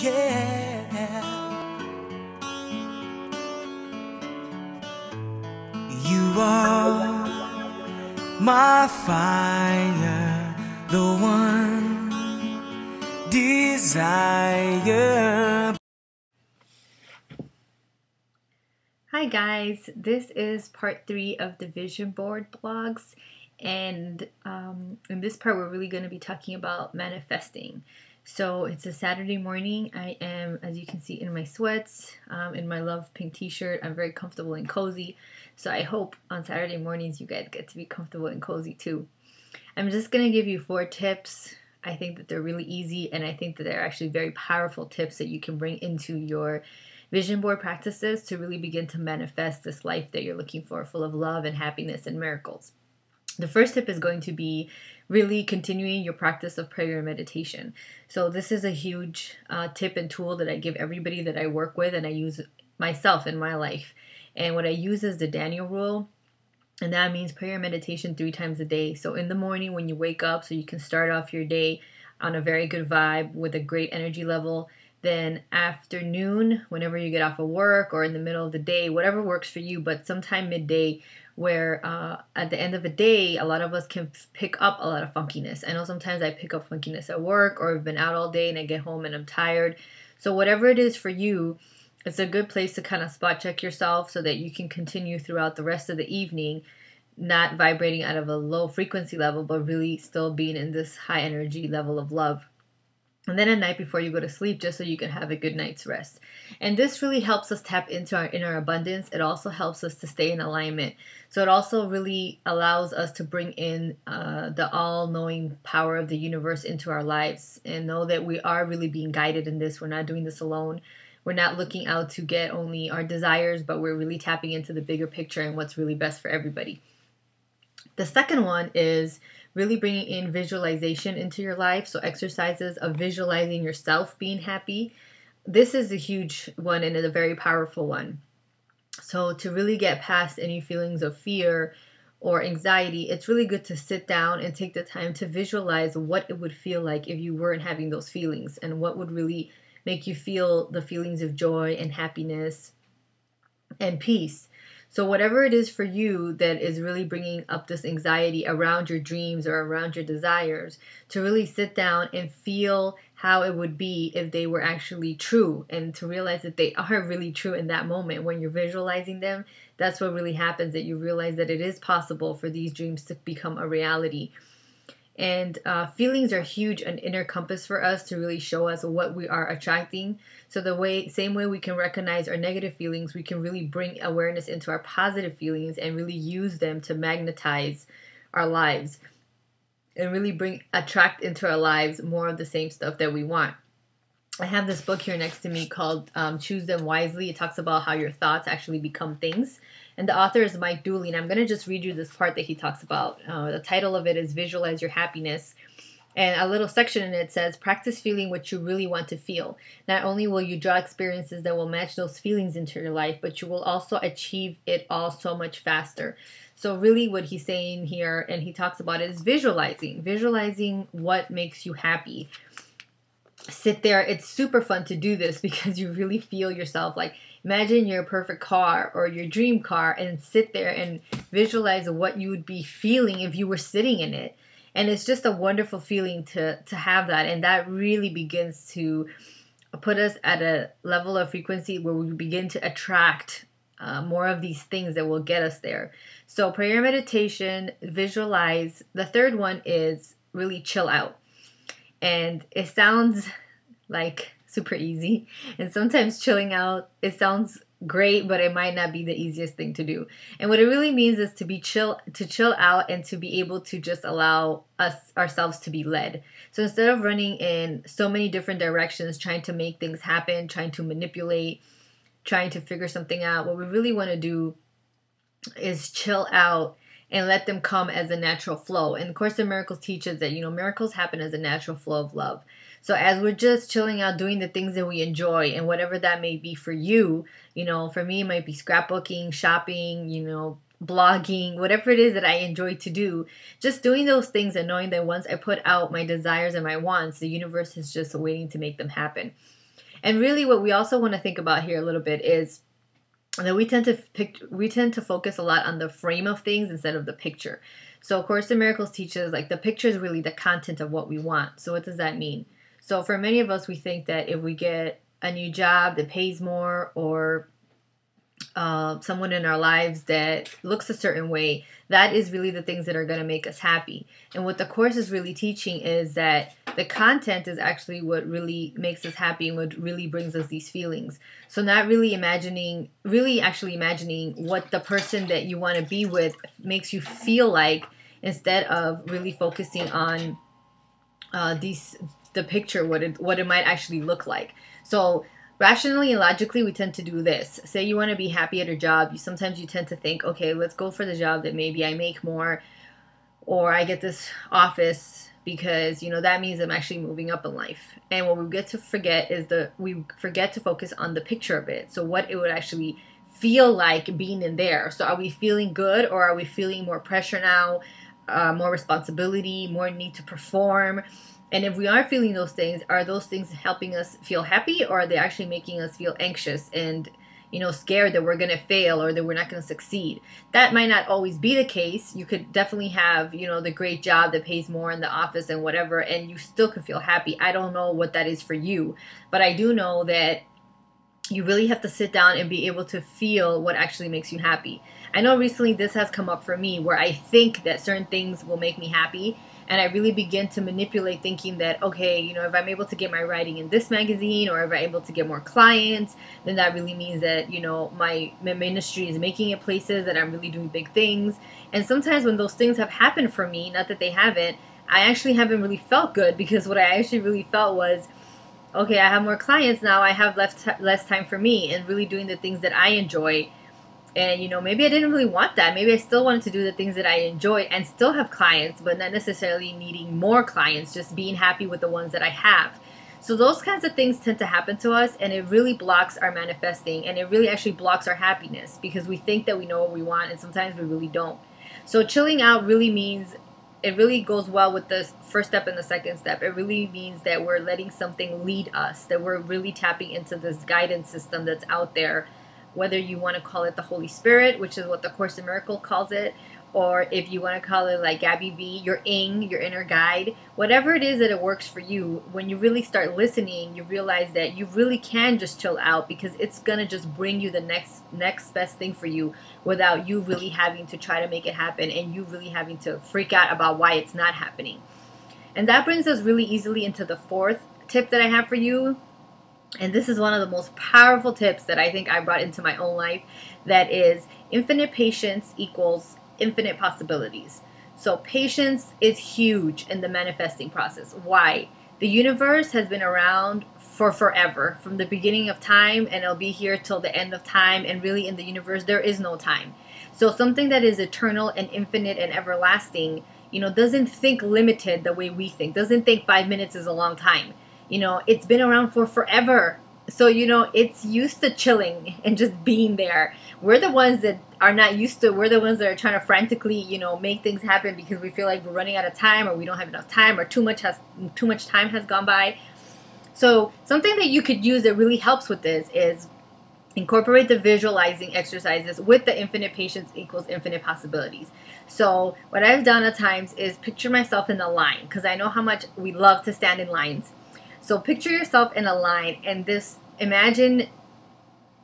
Yeah, you are my fire, the one desire. Hi guys, this is part 3 of the vision board blogs, and in this part we're really going to be talking about manifesting. So it's a Saturday morning. I am, as you can see, in my sweats, in my love pink t-shirt. I'm very comfortable and cozy, so I hope on Saturday mornings you guys get to be comfortable and cozy too. I'm just going to give you 4 tips. I think that they're really easy, and I think that they're actually very powerful tips that you can bring into your vision board practices to really begin to manifest this life that you're looking for, full of love and happiness and miracles. The first tip is going to be really continuing your practice of prayer and meditation. So this is a huge tip and tool that I give everybody that I work with, and I use myself in my life. And what I use is the Daniel rule, and that means prayer and meditation 3 times a day. So in the morning when you wake up, so you can start off your day on a very good vibe with a great energy level. Then afternoon, whenever you get off of work, or in the middle of the day, whatever works for you, but sometime midday, where at the end of the day, a lot of us can pick up a lot of funkiness. I know sometimes I pick up funkiness at work, or I've been out all day and I get home and I'm tired. So whatever it is for you, it's a good place to kind of spot check yourself so that you can continue throughout the rest of the evening, not vibrating out of a low frequency level, but really still being in this high energy level of love. And then at night before you go to sleep, just so you can have a good night's rest. And this really helps us tap into our inner abundance. It also helps us to stay in alignment. So it also really allows us to bring in the all-knowing power of the universe into our lives and know that we are really being guided in this. We're not doing this alone. We're not looking out to get only our desires, but we're really tapping into the bigger picture and what's really best for everybody. The second one is really bringing in visualization into your life. So exercises of visualizing yourself being happy. This is a huge one and a very powerful one. So to really get past any feelings of fear or anxiety, it's really good to sit down and take the time to visualize what it would feel like if you weren't having those feelings, and what would really make you feel the feelings of joy and happiness and peace. So whatever it is for you that is really bringing up this anxiety around your dreams or around your desires, to really sit down and feel how it would be if they were actually true, and to realize that they are really true in that moment. When you're visualizing them, that's what really happens, that you realize that it is possible for these dreams to become a reality. And feelings are huge, an inner compass for us to really show us what we are attracting. So same way we can recognize our negative feelings, we can really bring awareness into our positive feelings and really use them to magnetize our lives and really attract into our lives more of the same stuff that we want. I have this book here next to me called Choose Them Wisely. It talks about how your thoughts actually become things. And the author is Mike Dooley. And I'm going to just read you this part that he talks about. The title of it is Visualize Your Happiness. And a little section in it says, practice feeling what you really want to feel. Not only will you draw experiences that will match those feelings into your life, but you will also achieve it all so much faster. So really what he's saying here, and he talks about it, is visualizing what makes you happy. Sit there. It's super fun to do this because you really feel yourself. Like, imagine your perfect car or your dream car and sit there and visualize what you would be feeling if you were sitting in it. And it's just a wonderful feeling to have that. And that really begins to put us at a level of frequency where we begin to attract more of these things that will get us there. So prayer, meditation, visualize. The third one is really chill out. And it sounds like super easy. And sometimes chilling out, it sounds great, but it might not be the easiest thing to do. And what it really means is to chill out and to be able to just allow ourselves to be led. So instead of running in so many different directions, trying to make things happen, trying to manipulate, trying to figure something out, what we really want to do is chill out and let them come as a natural flow. And Course in Miracles teaches that, miracles happen as a natural flow of love. So as we're just chilling out, doing the things that we enjoy, and whatever that may be for you, for me, it might be scrapbooking, shopping, blogging, whatever it is that I enjoy to do, just doing those things and knowing that once I put out my desires and my wants, the universe is just waiting to make them happen. And really what we also want to think about here a little bit is that we tend to focus a lot on the frame of things instead of the picture. So Course in Miracles teaches like the picture is really the content of what we want. So what does that mean? So for many of us, we think that if we get a new job that pays more, or someone in our lives that looks a certain way, that is really the things that are going to make us happy. And what the Course is really teaching is that the content is actually what really makes us happy and what really brings us these feelings. So not really actually imagining what the person that you want to be with makes you feel like, instead of really focusing on the picture, what it might actually look like. So rationally and logically, we tend to do this. Say you want to be happy at a job. Sometimes you tend to think, okay, let's go for the job that maybe I make more, or I get this office because, that means I'm actually moving up in life. And what we get to forget is we forget to focus on the picture of it. So what it would actually feel like being in there. So are we feeling good, or are we feeling more pressure now, more responsibility, more need to perform? And if we are feeling those things, are those things helping us feel happy, or are they actually making us feel anxious and, scared that we're going to fail or that we're not going to succeed? That might not always be the case. You could definitely have, the great job that pays more in the office and whatever, and you still can feel happy. I don't know what that is for you, but I do know that you really have to sit down and be able to feel what actually makes you happy. I know recently this has come up for me where I think that certain things will make me happy, and I really begin to manipulate, thinking that, okay, if I'm able to get my writing in this magazine, or if I'm able to get more clients, then that really means that, my ministry is making it places, that I'm really doing big things. And sometimes when those things have happened for me, not that they haven't, I actually haven't really felt good, because what I actually really felt was, okay, I have more clients now, I have less time for me and really doing the things that I enjoy. And, maybe I didn't really want that. Maybe I still wanted to do the things that I enjoy and still have clients, but not necessarily needing more clients, just being happy with the ones that I have. So those kinds of things tend to happen to us, and it really blocks our manifesting, and it really actually blocks our happiness, because we think that we know what we want, and sometimes we really don't. So chilling out really means, it really goes well with the first step and the second step. It really means that we're letting something lead us, that we're really tapping into this guidance system that's out there, whether you want to call it the Holy Spirit, which is what the Course in Miracles calls it, or if you want to call it like Gabby V, your inner guide, whatever it is that it works for you. When you really start listening, you realize that you really can just chill out, because it's going to just bring you the next best thing for you, without you really having to try to make it happen, and you really having to freak out about why it's not happening. And that brings us really easily into the fourth tip that I have for you. And this is one of the most powerful tips that I think I brought into my own life. That is, infinite patience equals infinite possibilities. So patience is huge in the manifesting process. Why? The universe has been around for forever, from the beginning of time, and it'll be here till the end of time. And really, in the universe, there is no time. So something that is eternal and infinite and everlasting, doesn't think limited the way we think. Doesn't think 5 minutes is a long time. It's been around for forever. So, it's used to chilling and just being there. We're the ones that are not used to, we're the ones that are trying to frantically, make things happen, because we feel like we're running out of time, or we don't have enough time, or too much time has gone by. So something that you could use that really helps with this is incorporate the visualizing exercises with the infinite patience equals infinite possibilities. So what I've done at times is picture myself in a line, because I know how much we love to stand in lines. So picture yourself in a line, and imagine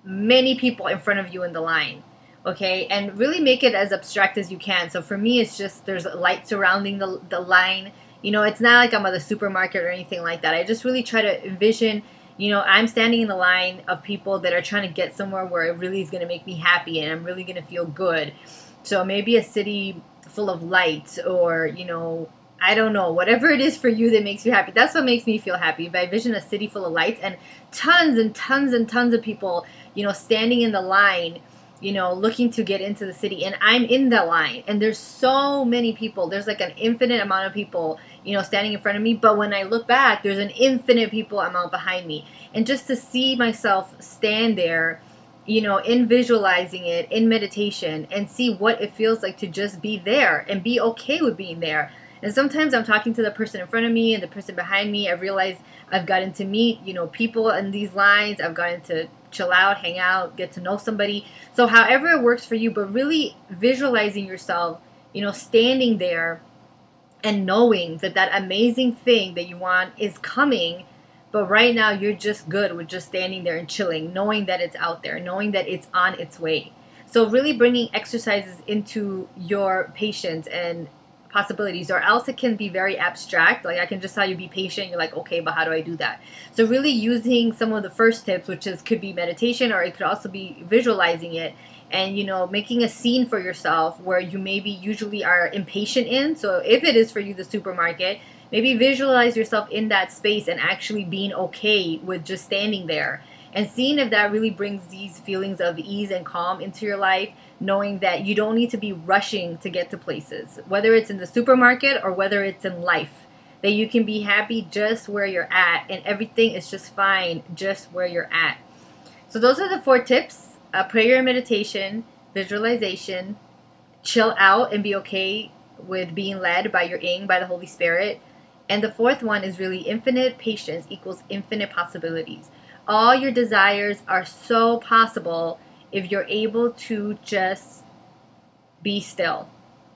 many people in front of you in the line, okay? And really make it as abstract as you can. So for me, it's just there's light surrounding the line. It's not like I'm at the supermarket or anything like that. I just really try to envision, I'm standing in the line of people that are trying to get somewhere where it really is going to make me happy and I'm really going to feel good. So maybe a city full of lights, or, I don't know, whatever it is for you that makes you happy. That's what makes me feel happy. If I envision a city full of lights and tons and tons and tons of people, standing in the line, looking to get into the city, and I'm in the line, and there's so many people. There's like an infinite amount of people, standing in front of me. But when I look back, there's an infinite people amount behind me. And just to see myself stand there, in visualizing it, in meditation, and see what it feels like to just be there and be okay with being there. And sometimes I'm talking to the person in front of me and the person behind me. I realize I've gotten to meet, people in these lines. I've gotten to chill out, hang out, get to know somebody. So however it works for you, but really visualizing yourself, standing there and knowing that that amazing thing that you want is coming. But right now you're just good with just standing there and chilling, knowing that it's out there, knowing that it's on its way. So really bringing exercises into your patience and possibilities, or else it can be very abstract. Like I can just tell you be patient. You're like, okay, but how do I do that? So really using some of the first tips, which could be meditation, or it could also be visualizing it, and making a scene for yourself where you maybe usually are impatient in. So if it is for you the supermarket, maybe visualize yourself in that space and actually being okay with just standing there and seeing if that really brings these feelings of ease and calm into your life, knowing that you don't need to be rushing to get to places, whether it's in the supermarket or whether it's in life, that you can be happy just where you're at and everything is just fine just where you're at. So those are the 4 tips: prayer and meditation, visualization, chill out and be okay with being led by your ing, by the Holy Spirit. And the 4th one is really infinite patience equals infinite possibilities. All your desires are so possible if you're able to just be still.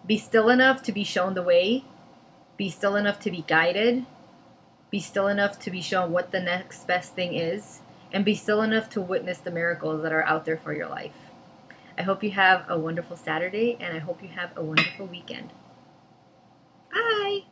Be still enough to be shown the way. Be still enough to be guided. Be still enough to be shown what the next best thing is. And be still enough to witness the miracles that are out there for your life. I hope you have a wonderful Saturday, and I hope you have a wonderful weekend. Bye!